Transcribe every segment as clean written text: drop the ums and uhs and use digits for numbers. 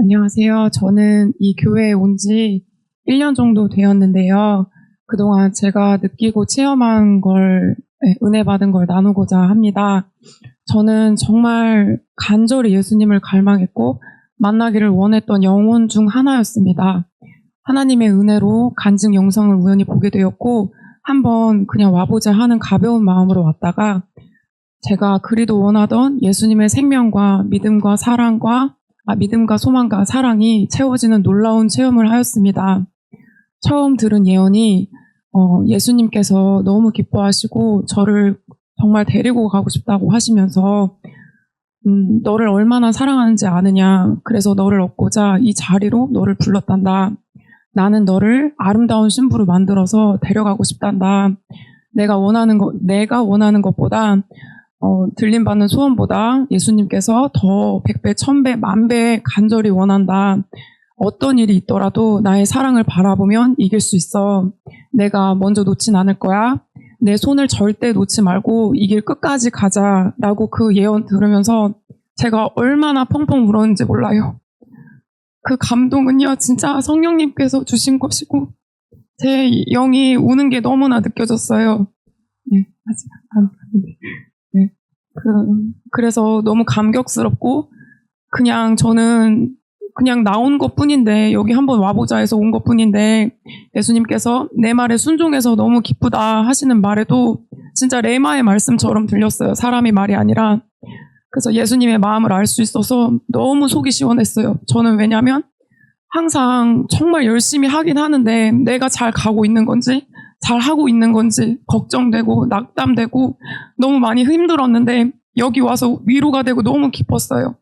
안녕하세요. 저는 이 교회에 온 지 1년 정도 되었는데요. 그동안 제가 느끼고 체험한 걸, 은혜 받은 걸 나누고자 합니다. 저는 정말 간절히 예수님을 갈망했고 만나기를 원했던 영혼 중 하나였습니다. 하나님의 은혜로 간증 영상을 우연히 보게 되었고 한번 그냥 와보자 하는 가벼운 마음으로 왔다가 제가 그리도 원하던 예수님의 생명과 믿음과 소망과 사랑이 채워지는 놀라운 체험을 하였습니다. 처음 들은 예언이 예수님께서 너무 기뻐하시고 저를 정말 데리고 가고 싶다고 하시면서 너를 얼마나 사랑하는지 아느냐. 그래서 너를 얻고자 이 자리로 너를 불렀단다. 나는 너를 아름다운 신부로 만들어서 데려가고 싶단다. 내가 원하는 것보다 들림받는 소원보다 예수님께서 더 100배, 1000배, 1000배 간절히 원한다. 어떤 일이 있더라도 나의 사랑을 바라보면 이길 수 있어. 내가 먼저 놓진 않을 거야. 내 손을 절대 놓지 말고 이 길 끝까지 가자. 라고 그 예언 들으면서 제가 얼마나 펑펑 울었는지 몰라요. 그 감동은요, 진짜 성령님께서 주신 것이고 제 영이 우는 게 너무나 느껴졌어요. 네, 아직 안 봤는데. 네. 그래서 너무 감격스럽고, 저는 나온 것 뿐인데, 여기 한번 와보자 해서 온 것 뿐인데, 예수님께서 내 말에 순종해서 너무 기쁘다 하시는 말에도 진짜 레마의 말씀처럼 들렸어요. 사람의 말이 아니라. 그래서 예수님의 마음을 알 수 있어서 너무 속이 시원했어요. 저는 왜냐면 항상 정말 열심히 하긴 하는데, 내가 잘 가고 있는 건지, 잘 하고 있는 건지 걱정되고 낙담되고 너무 많이 힘들었는데 여기 와서 위로가 되고 너무 기뻤어요.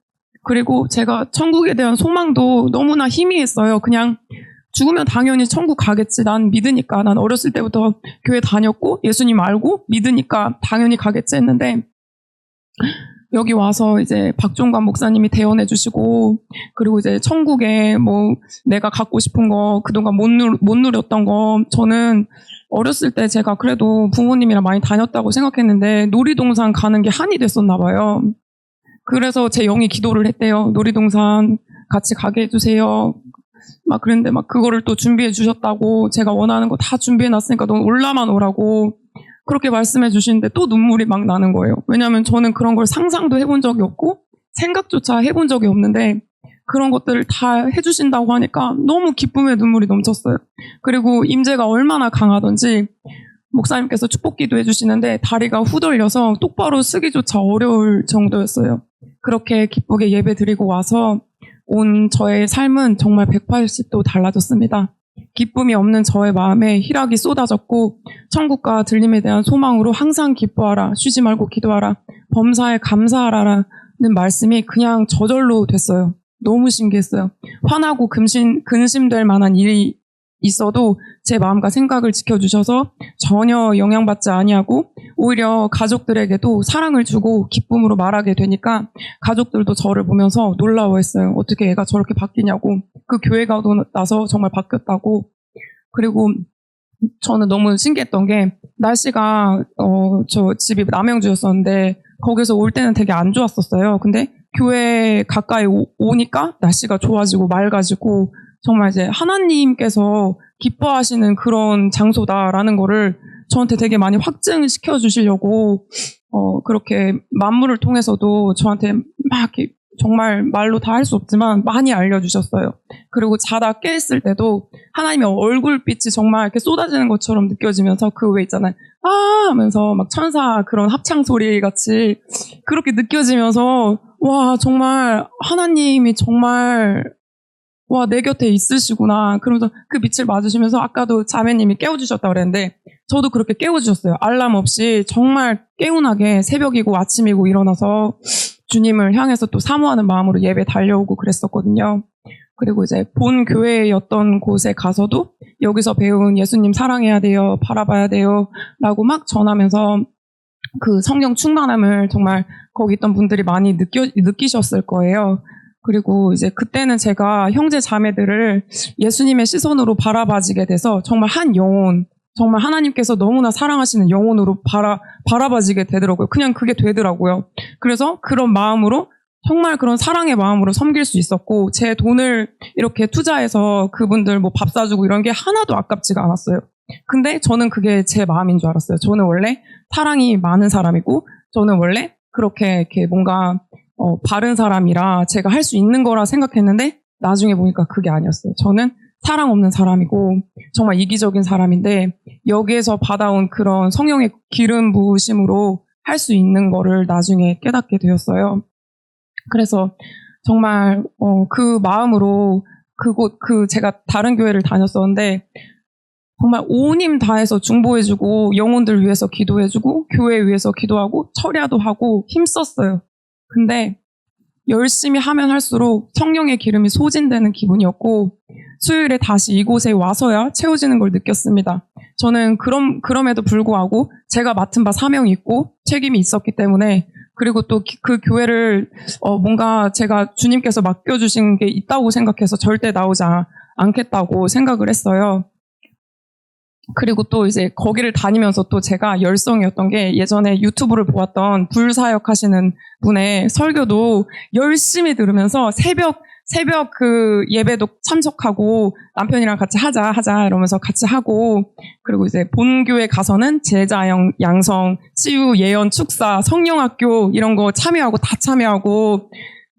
그리고 제가 천국에 대한 소망도 너무나 희미했어요. 그냥 죽으면 당연히 천국 가겠지. 난 믿으니까. 난 어렸을 때부터 교회 다녔고 예수님 알고 믿으니까 당연히 가겠지 했는데 여기 와서 이제 박종관 목사님이 대언해 주시고 그리고 이제 천국에 내가 갖고 싶은 거 그동안 못 누렸던 거 저는 어렸을 때 제가 그래도 부모님이랑 많이 다녔다고 생각했는데 놀이동산 가는 게 한이 됐었나 봐요. 그래서 제 영이 기도를 했대요. 놀이동산 같이 가게 해주세요. 그랬는데 그거를 또 준비해 주셨다고 제가 원하는 거 다 준비해 놨으니까 넌 올라만 오라고 그렇게 말씀해 주시는데 또 눈물이 막 나는 거예요. 왜냐하면 저는 그런 걸 상상도 해본 적이 없고 생각조차 해본 적이 없는데 그런 것들을 다 해주신다고 하니까 너무 기쁨에 눈물이 넘쳤어요. 그리고 임재가 얼마나 강하던지 목사님께서 축복기도 해주시는데 다리가 후들려서 똑바로 쓰기조차 어려울 정도였어요. 그렇게 기쁘게 예배 드리고 와서 온 저의 삶은 정말 180도 달라졌습니다. 기쁨이 없는 저의 마음에 희락이 쏟아졌고 천국과 들림에 대한 소망으로 항상 기뻐하라, 쉬지 말고 기도하라, 범사에 감사하라라는 말씀이 그냥 저절로 됐어요. 너무 신기했어요. 화나고 근심될 만한 일이 있어도 제 마음과 생각을 지켜주셔서 전혀 영향받지 아니하고 오히려 가족들에게도 사랑을 주고 기쁨으로 말하게 되니까 가족들도 저를 보면서 놀라워했어요. 어떻게 애가 저렇게 바뀌냐고. 그 교회 가고 나서 정말 바뀌었다고. 그리고 저는 너무 신기했던 게 날씨가 저 집이 남양주였었는데 거기서 올 때는 되게 안 좋았었어요. 근데 교회 가까이 오니까 날씨가 좋아지고 맑아지고 정말 이제 하나님께서 기뻐하시는 그런 장소다라는 거를 저한테 되게 많이 확증시켜 주시려고 그렇게 만물을 통해서도 저한테 막 이렇게 정말 말로 다 할 수 없지만 많이 알려주셨어요. 그리고 자다 깨있을 때도 하나님의 얼굴빛이 정말 이렇게 쏟아지는 것처럼 느껴지면서 그 외에 있잖아요. 아! 하면서 막 천사 그런 합창 소리 같이 그렇게 느껴지면서 와, 정말 하나님이 정말 와, 내 곁에 있으시구나. 그러면서 그 빛을 맞으시면서 아까도 자매님이 깨워주셨다고 그랬는데 저도 그렇게 깨워주셨어요. 알람 없이 정말 개운하게 새벽이고 아침이고 일어나서 주님을 향해서 또 사모하는 마음으로 예배 달려오고 그랬었거든요. 그리고 이제 본 교회였던 곳에 가서도 여기서 배운 예수님 사랑해야 돼요, 바라봐야 돼요 라고 막 전하면서 그 성령 충만함을 정말 거기 있던 분들이 많이 느끼셨을 거예요. 그리고 이제 그때는 제가 형제 자매들을 예수님의 시선으로 바라봐지게 돼서 정말 한 영혼, 정말 하나님께서 너무나 사랑하시는 영혼으로 바라봐지게 되더라고요. 그냥 그게 되더라고요. 그래서 그런 마음으로 정말 그런 사랑의 마음으로 섬길 수 있었고, 제 돈을 이렇게 투자해서 그분들 뭐 밥 사주고 이런 게 하나도 아깝지가 않았어요. 근데 저는 그게 제 마음인 줄 알았어요. 저는 원래 사랑이 많은 사람이고, 저는 원래 그렇게 이렇게 뭔가 바른 사람이라 제가 할 수 있는 거라 생각했는데, 나중에 보니까 그게 아니었어요. 저는 사랑 없는 사람이고 정말 이기적인 사람인데, 여기에서 받아온 그런 성령의 기름 부으심으로 할 수 있는 거를 나중에 깨닫게 되었어요. 그래서 정말 그 마음으로 제가 다른 교회를 다녔었는데, 정말 온 힘 다해서 중보해주고 영혼들 위해서 기도해주고 교회 위해서 기도하고 철야도 하고 힘썼어요. 근데 열심히 하면 할수록 성령의 기름이 소진되는 기분이었고, 수요일에 다시 이곳에 와서야 채워지는 걸 느꼈습니다. 저는 그럼에도 불구하고 제가 맡은 바 사명이 있고 책임이 있었기 때문에, 그리고 또 그 교회를 뭔가 제가 주님께서 맡겨주신 게 있다고 생각해서 절대 나오지 않겠다고 생각을 했어요. 그리고 또 이제 거기를 다니면서 또 제가 열성이었던 게, 예전에 유튜브를 보았던 불사역 하시는 분의 설교도 열심히 들으면서 새벽 그 예배도 참석하고 남편이랑 같이 하자 이러면서 같이 하고, 그리고 이제 본교에 가서는 제자 양성, 치유, 예언, 축사, 성령학교 이런 거 다 참여하고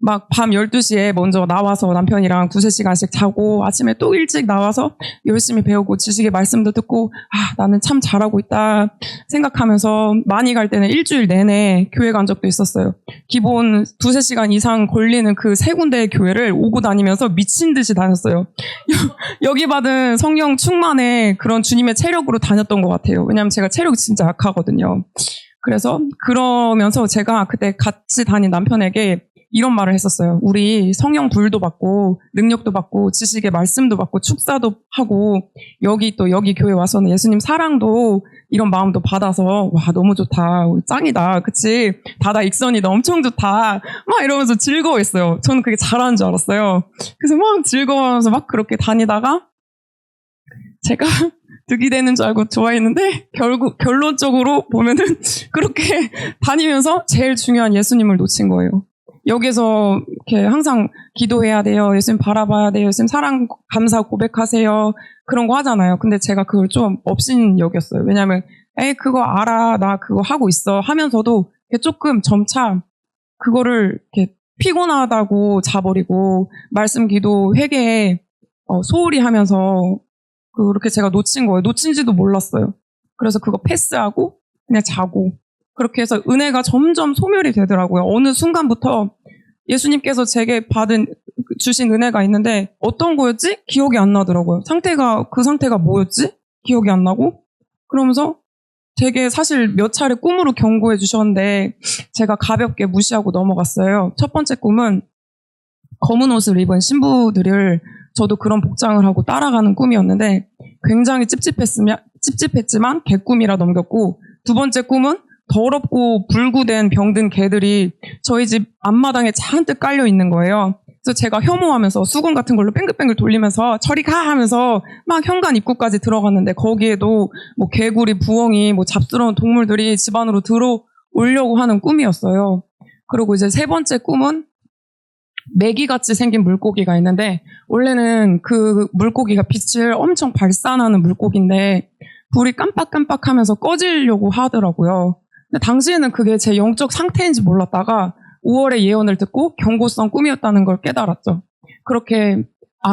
막 밤 12시에 먼저 나와서 남편이랑 2-3시간씩 자고 아침에 또 일찍 나와서 열심히 배우고 지식의 말씀도 듣고, 나는 참 잘하고 있다 생각하면서 많이 갈 때는 일주일 내내 교회 간 적도 있었어요. 기본 2-3시간 이상 걸리는 그 3군데의 교회를 오고 다니면서 미친 듯이 다녔어요. 여기 받은 성령 충만의 그런 주님의 체력으로 다녔던 것 같아요. 왜냐하면 제가 체력이 진짜 약하거든요. 그래서 그러면서 제가 그때 같이 다닌 남편에게 이런 말을 했었어요. 우리 성령 불도 받고 능력도 받고 지식의 말씀도 받고 축사도 하고 여기 교회 와서는 예수님 사랑도 이런 마음도 받아서 와 너무 좋다, 짱이다, 그치? 다다 익선이다, 엄청 좋다 막 이러면서 즐거워했어요. 저는 그게 잘하는 줄 알았어요. 그래서 막 즐거워하면서 막 그렇게 다니다가 제가 득이 되는 줄 알고 좋아했는데, 결론적으로 보면은 그렇게 다니면서 제일 중요한 예수님을 놓친 거예요. 여기서 이렇게 항상 기도해야 돼요. 예수님 바라봐야 돼요. 예수님 사랑, 감사 고백하세요. 그런 거 하잖아요. 근데 제가 그걸 좀 업신여겼어요. 왜냐면, 그거 알아. 나 그거 하고 있어. 하면서도 조금 점차 그거를 이렇게 피곤하다고 자버리고, 말씀 기도 회개에 소홀히 하면서 그렇게 제가 놓친 거예요. 놓친지도 몰랐어요. 그래서 그거 패스하고 그냥 자고, 그렇게 해서 은혜가 점점 소멸이 되더라고요. 어느 순간부터 예수님께서 제게 주신 은혜가 있는데 어떤 거였지? 기억이 안 나더라고요. 그 상태가 뭐였지? 기억이 안 나고. 그러면서 되게 사실 몇 차례 꿈으로 경고해 주셨는데 제가 가볍게 무시하고 넘어갔어요. 첫 번째 꿈은 검은 옷을 입은 신부들을 저도 그런 복장을 하고 따라가는 꿈이었는데 굉장히 찝찝했지만 개꿈이라 넘겼고, 두 번째 꿈은 더럽고 불구된 병든 개들이 저희 집 앞마당에 잔뜩 깔려 있는 거예요. 그래서 제가 혐오하면서 수건 같은 걸로 뺑글뺑글 돌리면서 저리 가 하면서 막 현관 입구까지 들어갔는데, 거기에도 뭐 개구리, 부엉이, 뭐 잡스러운 동물들이 집 안으로 들어오려고 하는 꿈이었어요. 그리고 이제 세 번째 꿈은 메기같이 생긴 물고기가 있는데, 원래는 그 물고기가 빛을 엄청 발산하는 물고기인데 불이 깜빡깜빡하면서 꺼지려고 하더라고요. 근데 당시에는 그게 제 영적 상태인지 몰랐다가 5월에 예언을 듣고 경고성 꿈이었다는 걸 깨달았죠. 그렇게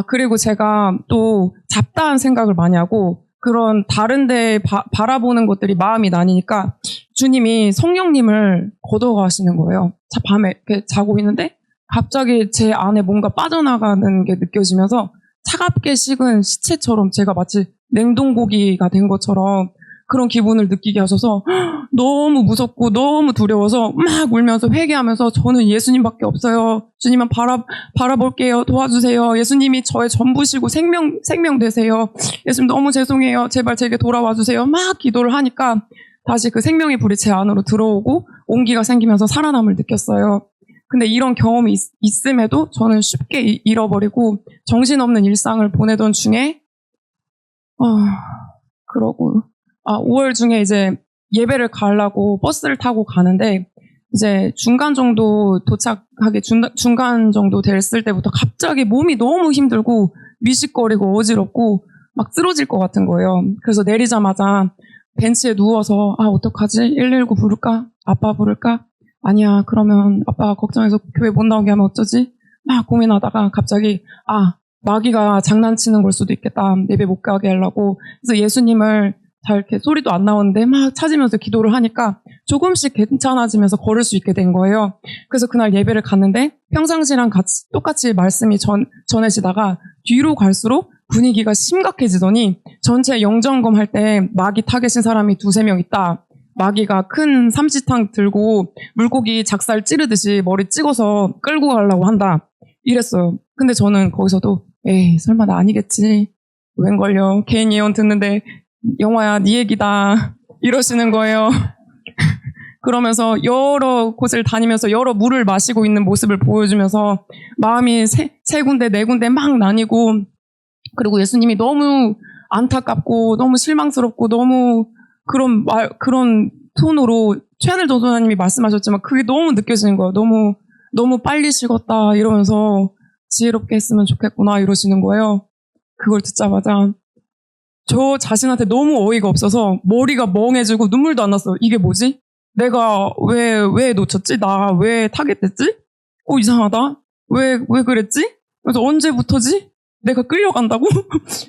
그리고 제가 또 잡다한 생각을 많이 하고 그런 다른 데 바라보는 것들이 마음이 나뉘니까 주님이 성령님을 거둬가시는 거예요. 밤에 이렇게 자고 있는데 갑자기 제 안에 뭔가 빠져나가는 게 느껴지면서 차갑게 식은 시체처럼 제가 마치 냉동고기가 된 것처럼 그런 기분을 느끼게 하셔서 너무 무섭고 너무 두려워서 막 울면서 회개하면서 저는 예수님밖에 없어요. 주님만 바라볼게요. 도와주세요. 예수님이 저의 전부시고 생명 되세요. 예수님 너무 죄송해요. 제발 제게 돌아와 주세요. 막 기도를 하니까 다시 그 생명의 불이 제 안으로 들어오고 온기가 생기면서 살아남을 느꼈어요. 근데 이런 경험이 있음에도 저는 쉽게 잃어버리고 정신없는 일상을 보내던 중에 그러고 5월 중에 이제 예배를 가려고 버스를 타고 가는데 이제 중간 정도 도착하기 중간 정도 됐을 때부터 갑자기 몸이 너무 힘들고 미식거리고 어지럽고 막 쓰러질 것 같은 거예요. 그래서 내리자마자 벤치에 누워서 어떡하지? 119 부를까? 아빠 부를까? 아니야, 그러면 아빠가 걱정해서 교회 못 나오게 하면 어쩌지? 막 고민하다가 갑자기 마귀가 장난치는 걸 수도 있겠다. 예배 못 가게 하려고. 그래서 예수님을 잘 이렇게 소리도 안 나오는데 막 찾으면서 기도를 하니까 조금씩 괜찮아지면서 걸을 수 있게 된 거예요. 그래서 그날 예배를 갔는데 평상시랑 똑같이 말씀이 전해지다가 뒤로 갈수록 분위기가 심각해지더니 전체 영점검 할 때 마귀 타겟인 사람이 2-3명 있다. 마귀가 큰 삼지탕 들고 물고기 작살 찌르듯이 머리 찍어서 끌고 가려고 한다. 이랬어요. 근데 저는 거기서도 에이 설마 나 아니겠지. 웬걸요. 개인 예언 듣는데 영화야 네 얘기다. 이러시는 거예요. 그러면서 여러 곳을 다니면서 여러 물을 마시고 있는 모습을 보여주면서 마음이 세 군데 네 군데 막 나뉘고 그리고 예수님이 너무 안타깝고 너무 실망스럽고 너무 그런 톤으로 최하늘 전도사님이 말씀하셨지만 그게 너무 느껴지는 거예요. 너무 빨리 식었다 이러면서 지혜롭게 했으면 좋겠구나 이러시는 거예요. 그걸 듣자마자 저 자신한테 너무 어이가 없어서 머리가 멍해지고 눈물도 안 났어요. 이게 뭐지? 내가 왜 놓쳤지? 나 왜 타겟됐지? 이상하다. 왜 그랬지? 그래서 언제부터지? 내가 끌려간다고?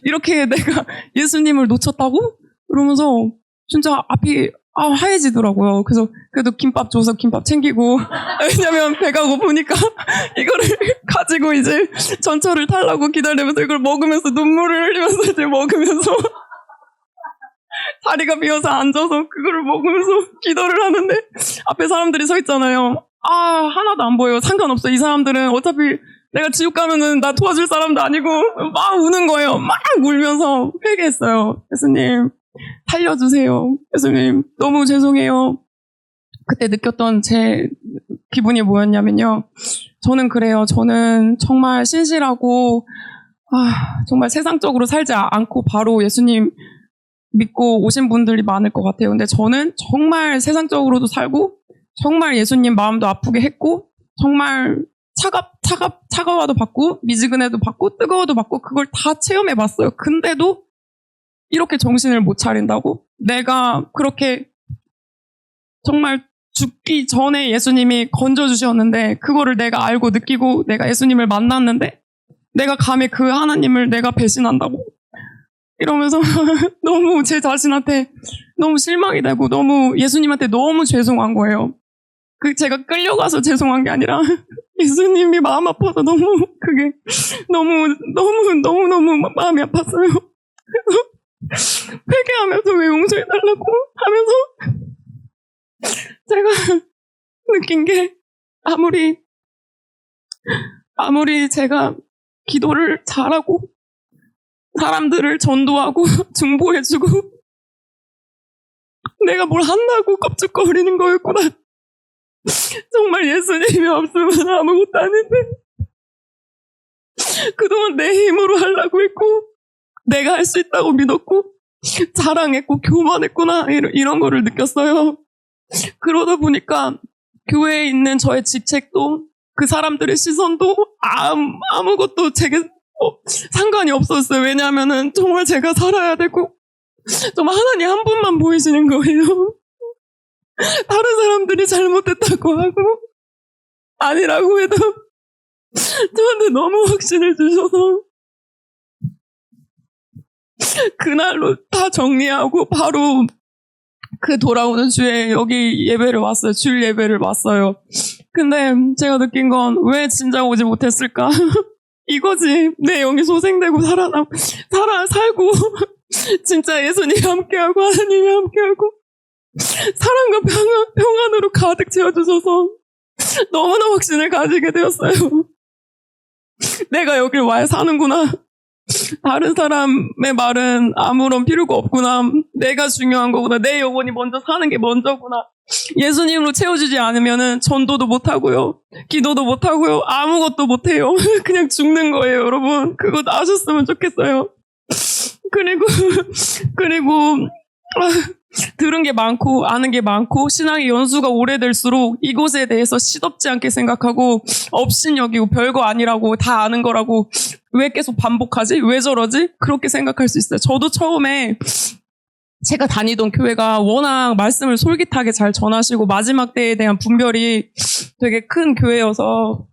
이렇게 내가 예수님을 놓쳤다고? 그러면서 진짜 앞이 하얘지더라고요. 그래서 그래도 김밥 줘서 김밥 챙기고 왜냐면 배가 고프니까 이거를 가지고 이제 전철을 타려고 기다리면서 이걸 먹으면서 눈물을 흘리면서 이제 먹으면서 자리가 비어서 앉아서 그거를 먹으면서 기도를 하는데 앞에 사람들이 서 있잖아요. 하나도 안 보여요. 상관없어. 이 사람들은 어차피 내가 지옥 가면은 나 도와줄 사람도 아니고 막 우는 거예요. 막 울면서 회개했어요. 예수님 살려주세요. 예수님 너무 죄송해요. 그때 느꼈던 제 기분이 뭐였냐면요. 저는 그래요. 저는 정말 신실하고 정말 세상적으로 살지 않고 바로 예수님 믿고 오신 분들이 많을 것 같아요. 근데 저는 정말 세상적으로도 살고 정말 예수님 마음도 아프게 했고 정말 차가워도 받고 미지근해도 받고 뜨거워도 받고 그걸 다 체험해 봤어요. 근데도 이렇게 정신을 못 차린다고? 내가 그렇게 정말 죽기 전에 예수님이 건져주셨는데 그거를 내가 알고 느끼고 내가 예수님을 만났는데 내가 감히 그 하나님을 내가 배신한다고? 이러면서 너무 제 자신한테 너무 실망이 되고 너무 예수님한테 너무 죄송한 거예요. 제가 끌려가서 죄송한 게 아니라 예수님이 마음 아파서 너무 그게 너무 마음이 아팠어요. 그래서 회개하면서 왜 용서해달라고 하면서 제가 느낀 게 아무리 제가 기도를 잘하고 사람들을 전도하고 중보해주고 내가 뭘 한다고 껍죽거리는 거였구나. 정말 예수님이 없으면 아무것도 아닌데 그동안 내 힘으로 하려고 했고 내가 할 수 있다고 믿었고 자랑했고 교만했구나 이런 거를 느꼈어요. 그러다 보니까 교회에 있는 저의 직책도 그 사람들의 시선도 아무것도 제게 상관이 없었어요. 왜냐하면은 정말 제가 살아야 되고 정말 하나님 한 분만 보이시는 거예요. 다른 사람들이 잘못했다고 하고 아니라고 해도 저한테 너무 확신을 주셔서 그날로 다 정리하고 바로 그 돌아오는 주에 여기 예배를 왔어요. 주일 예배를 왔어요. 근데 제가 느낀 건 왜 진작 오지 못했을까? 이거지. 내 영이 소생되고 살고 진짜 예수님이 함께하고 하나님이 함께하고 사랑과 평안으로 가득 채워주셔서 너무나 확신을 가지게 되었어요. 내가 여길 와야 사는구나. 다른 사람의 말은 아무런 필요가 없구나. 내가 중요한 거구나. 내 영혼이 먼저 사는 게 먼저구나. 예수님으로 채워주지 않으면 전도도 못하고요. 기도도 못하고요. 아무것도 못해요. 그냥 죽는 거예요, 여러분. 그거 아셨으면 좋겠어요. 그리고 들은 게 많고 아는 게 많고 신앙의 연수가 오래될수록 이곳에 대해서 시덥지 않게 생각하고 업신여기고 별거 아니라고 다 아는 거라고 왜 계속 반복하지? 왜 저러지? 그렇게 생각할 수 있어요. 저도 처음에 제가 다니던 교회가 워낙 말씀을 솔깃하게 잘 전하시고 마지막 때에 대한 분별이 되게 큰 교회여서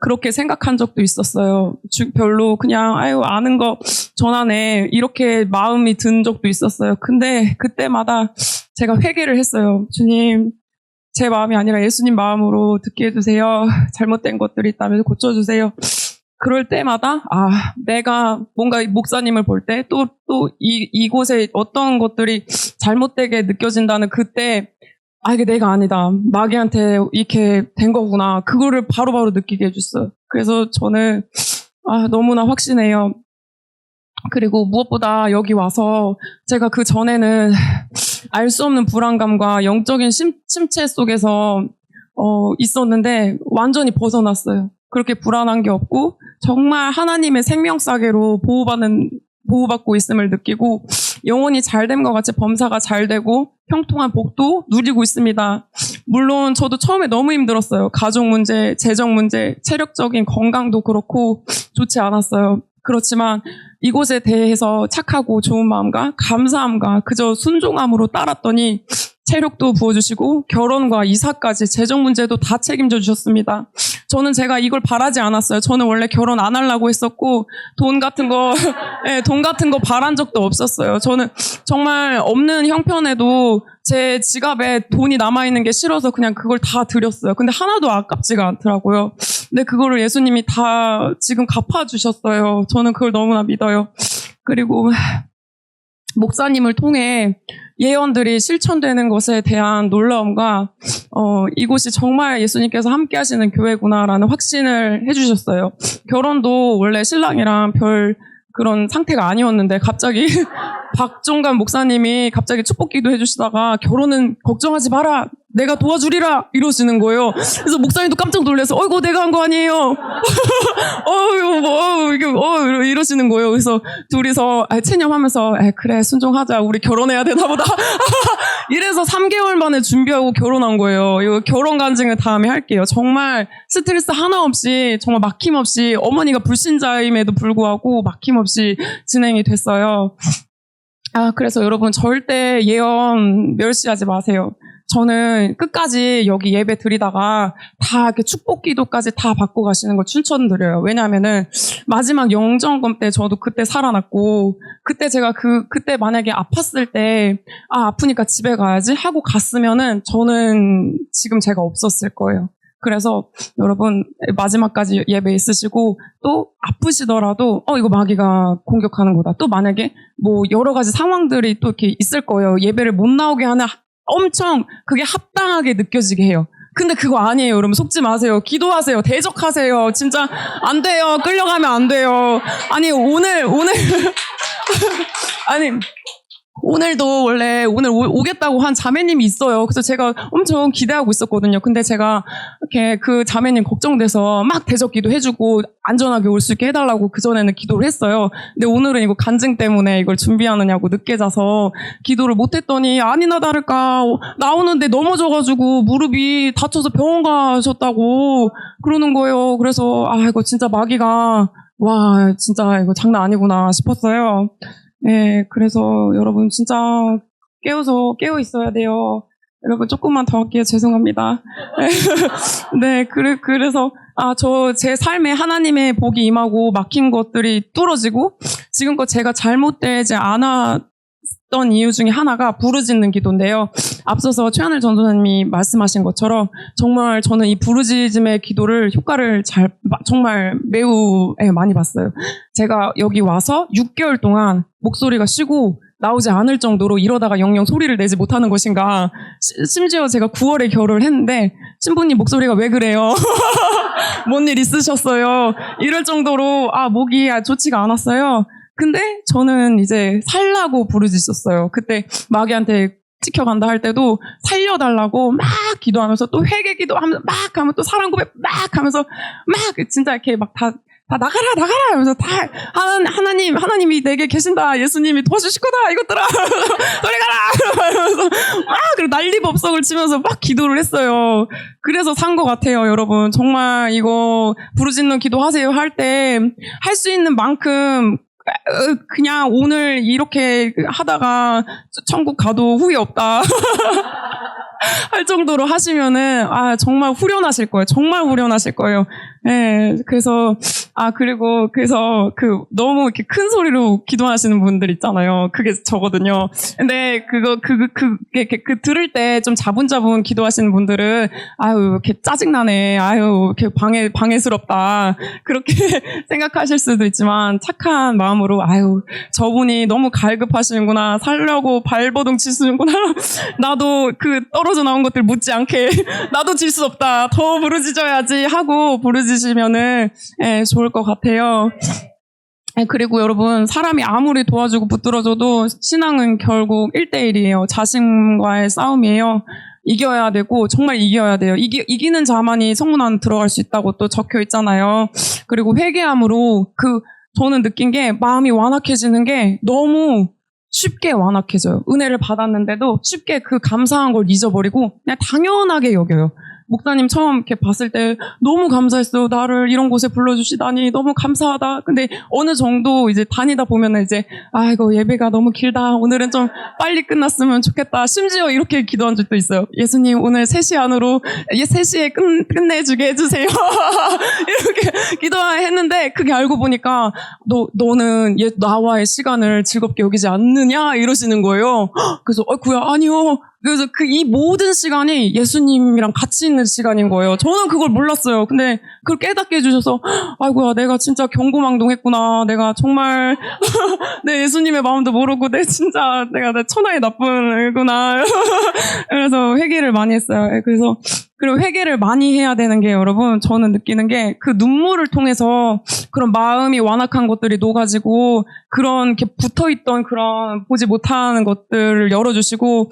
그렇게 생각한 적도 있었어요. 별로 그냥 아유 아는 거 전하네 이렇게 마음이 든 적도 있었어요. 근데 그때마다 제가 회개를 했어요. 주님 제 마음이 아니라 예수님 마음으로 듣게 해주세요. 잘못된 것들이 있다면 고쳐주세요. 그럴 때마다 내가 뭔가 목사님을 볼 때 또 이곳에 어떤 것들이 잘못되게 느껴진다는 그때 이게 내가 아니다. 마귀한테 이렇게 된 거구나. 그거를 바로바로 느끼게 해줬어요. 그래서 저는 너무나 확신해요. 그리고 무엇보다 여기 와서 제가 그 전에는 알 수 없는 불안감과 영적인 침체 속에서 있었는데 완전히 벗어났어요. 그렇게 불안한 게 없고 정말 하나님의 생명싸개로 보호받고 있음을 느끼고 영혼이 잘된 것 같이 범사가 잘 되고 형통한 복도 누리고 있습니다. 물론 저도 처음에 너무 힘들었어요. 가족 문제, 재정 문제, 체력적인 건강도 그렇고 좋지 않았어요. 그렇지만 이곳에 대해서 착하고 좋은 마음과 감사함과 그저 순종함으로 따랐더니 체력도 부어주시고 결혼과 이사까지 재정 문제도 다 책임져 주셨습니다. 저는 제가 이걸 바라지 않았어요. 저는 원래 결혼 안 하려고 했었고 돈 같은 거 바란 적도 없었어요. 저는 정말 없는 형편에도 제 지갑에 돈이 남아있는 게 싫어서 그냥 그걸 다 드렸어요. 근데 하나도 아깝지가 않더라고요. 근데 그거를 예수님이 다 지금 갚아주셨어요. 저는 그걸 너무나 믿어요. 그리고 목사님을 통해 예언들이 실천되는 것에 대한 놀라움과 이곳이 정말 예수님께서 함께 하시는 교회구나라는 확신을 해주셨어요. 결혼도 원래 신랑이랑 별 그런 상태가 아니었는데 갑자기 박종관 목사님이 갑자기 축복기도 해주시다가 결혼은 걱정하지 마라 내가 도와주리라 이러시는 거예요. 그래서 목사님도 깜짝 놀라서 어이구 내가 한 거 아니에요. 이러시는 거예요. 그래서 둘이서 체념하면서 그래 순종하자 우리 결혼해야 되나 보다. 이래서 3개월 만에 준비하고 결혼한 거예요. 이거 결혼 간증을 다음에 할게요. 정말 스트레스 하나 없이 정말 막힘없이 어머니가 불신자임에도 불구하고 막힘없이 진행이 됐어요. 그래서 여러분 절대 예언 멸시하지 마세요. 저는 끝까지 여기 예배 드리다가 다 이렇게 축복 기도까지 다 받고 가시는 걸 추천드려요. 왜냐하면은 마지막 영점검 때 저도 그때 살아났고 그때 제가 그때 만약에 아팠을 때 아프니까 집에 가야지 하고 갔으면은 저는 지금 제가 없었을 거예요. 그래서 여러분 마지막까지 예배 있으시고 또 아프시더라도 이거 마귀가 공격하는 거다. 또 만약에 뭐 여러 가지 상황들이 또 이렇게 있을 거예요. 예배를 못 나오게 하는 엄청 그게 합당하게 느껴지게 해요. 근데 그거 아니에요. 여러분 속지 마세요. 기도하세요. 대적하세요. 진짜 안 돼요. 끌려가면 안 돼요. 아니 오늘 아니 오늘도 원래 오늘 오겠다고 한 자매님이 있어요. 그래서 제가 엄청 기대하고 있었거든요. 근데 제가 이렇게 그 자매님 걱정돼서 막 대적 기도해주고 안전하게 올 수 있게 해달라고 그전에는 기도를 했어요. 근데 오늘은 이거 간증 때문에 이걸 준비하느냐고 늦게 자서 기도를 못했더니 아니나 다를까 나오는데 넘어져가지고 무릎이 다쳐서 병원 가셨다고 그러는 거예요. 그래서 이거 진짜 마귀가 와 진짜 이거 장난 아니구나 싶었어요. 네, 그래서 여러분 진짜 깨어 있어야 돼요. 여러분 조금만 더 할게요. 죄송합니다. 네, 그래서 제 삶에 하나님의 복이 임하고 막힌 것들이 뚫어지고 지금껏 제가 잘못되지 않았던 이유 중에 하나가 부르짖는 기도인데요. 앞서서 최하늘 전도사님이 말씀하신 것처럼 정말 저는 이 부르짖음의 기도를 효과를 정말 매우 많이 봤어요. 제가 여기 와서 6개월 동안 목소리가 쉬고 나오지 않을 정도로 이러다가 영영 소리를 내지 못하는 것인가. 심지어 제가 9월에 결혼을 했는데 신부님 목소리가 왜 그래요? 뭔 일 있으셨어요? 이럴 정도로 목이 좋지가 않았어요. 근데 저는 이제 살라고 부르짖었어요. 그때 마귀한테 지켜간다 할 때도 살려달라고 막 기도하면서 또 회개 기도하면서 막 하면 또 사랑 고백 막 하면서 막 진짜 이렇게 막 다 다 나가라, 나가라! 하면서 다, 하나님이 내게 계신다. 예수님이 도와주실 거다. 이것들아! 너네 가라! 이러면서 막, 그리고 난리법석을 치면서 막 기도를 했어요. 그래서 산 것 같아요, 여러분. 정말 이거 부르짖는 기도하세요 할 때, 할 수 있는 만큼, 그냥 오늘 이렇게 하다가 천국 가도 후회 없다. 할 정도로 하시면은, 정말 후련하실 거예요. 정말 후련하실 거예요. 예, 그래서, 그래서 너무 이렇게 큰 소리로 기도하시는 분들 있잖아요. 그게 저거든요. 근데 들을 때 좀 자분자분 기도하시는 분들은, 이렇게 짜증나네. 이렇게 방해스럽다. 그렇게 생각하실 수도 있지만, 착한 마음으로, 저분이 너무 갈급하시는구나. 살려고 발버둥 치시는구나. 나도 떨어져 나온 것들 묻지 않게 나도 질 수 없다. 더 부르짖어야지 하고 부르짖으면은 좋을 것 같아요. 그리고 여러분, 사람이 아무리 도와주고 붙들어줘도 신앙은 결국 1대1이에요. 자신과의 싸움이에요. 이겨야 되고 정말 이겨야 돼요. 이기는 자만이 성문 안에 들어갈 수 있다고 또 적혀 있잖아요. 그리고 회개함으로 저는 느낀 게 마음이 완악해지는 게 너무 쉽게 완악해져요. 은혜를 받았는데도 쉽게 그 감사한 걸 잊어버리고 그냥 당연하게 여겨요. 목사님 처음 이렇게 봤을 때 너무 감사했어요. 나를 이런 곳에 불러주시다니 너무 감사하다. 근데 어느 정도 이제 다니다 보면은 이제 이거 예배가 너무 길다. 오늘은 좀 빨리 끝났으면 좋겠다. 심지어 이렇게 기도한 적도 있어요. 예수님 오늘 3시 안으로 3시에 끝내주게 해주세요. 이렇게 기도했는데 그게 알고 보니까 너는 나와의 시간을 즐겁게 여기지 않느냐 이러시는 거예요. 그래서 구야 아니요. 그래서 이 모든 시간이 예수님이랑 같이 있는 시간인 거예요. 저는 그걸 몰랐어요. 근데 그걸 깨닫게 해주셔서, 아이고야, 내가 진짜 경고망동했구나. 내가 정말, 내 예수님의 마음도 모르고, 내가 내 천하의 나쁜 애구나. 그래서 회개를 많이 했어요. 그래서, 그리고 회개를 많이 해야 되는 게 여러분, 저는 느끼는 게 그 눈물을 통해서 그런 마음이 완악한 것들이 녹아지고, 그런 이렇게 붙어있던 그런 보지 못하는 것들을 열어주시고,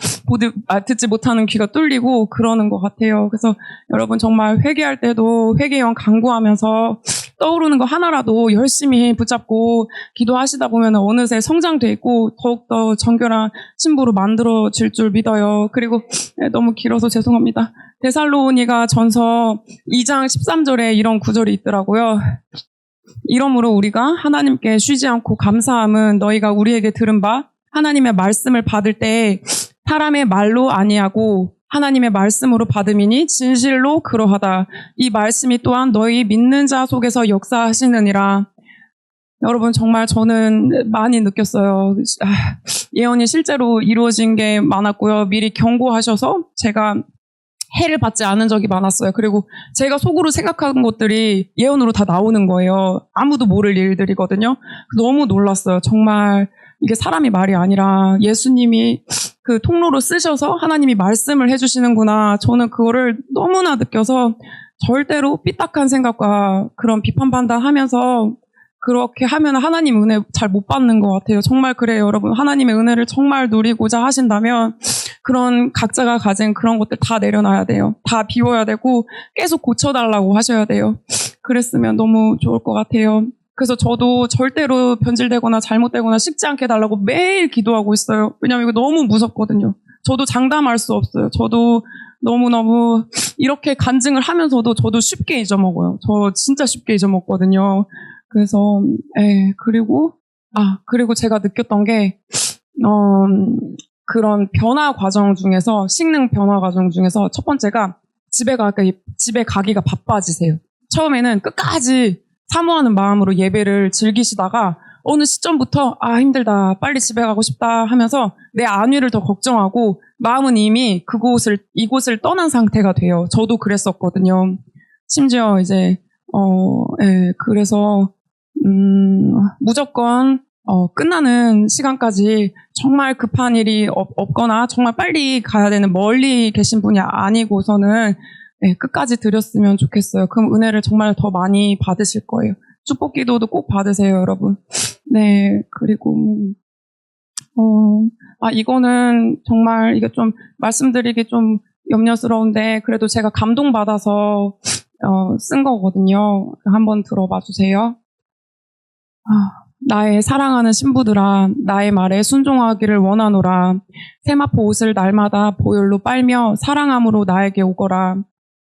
듣지 못하는 귀가 뚫리고 그러는 것 같아요. 그래서 여러분 정말 회개할 때도 회개형 강구하면서 떠오르는 거 하나라도 열심히 붙잡고 기도하시다 보면 어느새 성장돼 있고 더욱더 정결한 신부로 만들어질 줄 믿어요. 그리고 너무 길어서 죄송합니다. 데살로니가 전서 2장 13절에 이런 구절이 있더라고요. 이러므로 우리가 하나님께 쉬지 않고 감사함은 너희가 우리에게 들은 바 하나님의 말씀을 받을 때 사람의 말로 아니하고 하나님의 말씀으로 받음이니 진실로 그러하다. 이 말씀이 또한 너희 믿는 자 속에서 역사하시느니라. 여러분 정말 저는 많이 느꼈어요. 예언이 실제로 이루어진 게 많았고요. 미리 경고하셔서 제가 해를 받지 않은 적이 많았어요. 그리고 제가 속으로 생각한 것들이 예언으로 다 나오는 거예요. 아무도 모를 일들이거든요. 너무 놀랐어요. 정말 이게 사람이 말이 아니라 예수님이 그 통로로 쓰셔서 하나님이 말씀을 해주시는구나. 저는 그거를 너무나 느껴서 절대로 삐딱한 생각과 그런 비판 판단하면서 그렇게 하면 하나님 은혜 잘 못 받는 것 같아요. 정말 그래요, 여러분. 하나님의 은혜를 정말 누리고자 하신다면 그런 각자가 가진 그런 것들 다 내려놔야 돼요. 다 비워야 되고 계속 고쳐달라고 하셔야 돼요. 그랬으면 너무 좋을 것 같아요. 그래서 저도 절대로 변질되거나 잘못되거나 식지 않게 해달라고 매일 기도하고 있어요. 왜냐면 이거 너무 무섭거든요. 저도 장담할 수 없어요. 저도 너무너무 이렇게 간증을 하면서도 저도 쉽게 잊어먹어요. 저 진짜 쉽게 잊어먹거든요. 그래서 그리고 제가 느꼈던 게 그런 변화 과정 중에서 식능 변화 과정 중에서 첫 번째가 집에 가기가 바빠지세요. 처음에는 끝까지 사모하는 마음으로 예배를 즐기시다가 어느 시점부터 힘들다, 빨리 집에 가고 싶다 하면서 내 안위를 더 걱정하고 마음은 이미 이곳을 떠난 상태가 돼요. 저도 그랬었거든요. 심지어 이제 그래서 무조건 끝나는 시간까지 정말 급한 일이 없거나 정말 빨리 가야 되는 멀리 계신 분이 아니고서는 끝까지 드렸으면 좋겠어요. 그럼 은혜를 정말 더 많이 받으실 거예요. 축복 기도도 꼭 받으세요, 여러분. 네, 그리고 이거는 정말 이게 좀 말씀드리기 좀 염려스러운데 그래도 제가 감동받아서 쓴 거거든요. 한번 들어봐 주세요. 나의 사랑하는 신부들아, 나의 말에 순종하기를 원하노라. 세마포 옷을 날마다 보혈로 빨며 사랑함으로 나에게 오거라.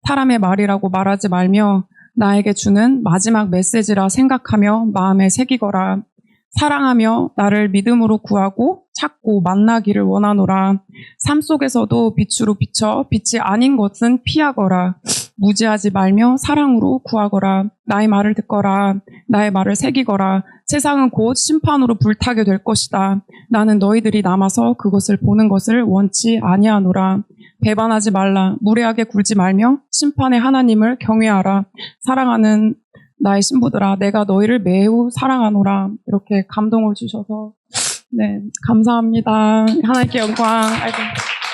사람의 말이라고 말하지 말며 나에게 주는 마지막 메시지라 생각하며 마음에 새기거라. 사랑하며 나를 믿음으로 구하고 찾고 만나기를 원하노라. 삶 속에서도 빛으로 비쳐 빛이 아닌 것은 피하거라. 무지하지 말며 사랑으로 구하거라. 나의 말을 듣거라. 나의 말을 새기거라. 세상은 곧 심판으로 불타게 될 것이다. 나는 너희들이 남아서 그것을 보는 것을 원치 아니하노라. 배반하지 말라. 무례하게 굴지 말며 심판의 하나님을 경외하라. 사랑하는 나의 신부들아, 내가 너희를 매우 사랑하노라. 이렇게 감동을 주셔서 네, 감사합니다. 하나님께 영광. 아이고.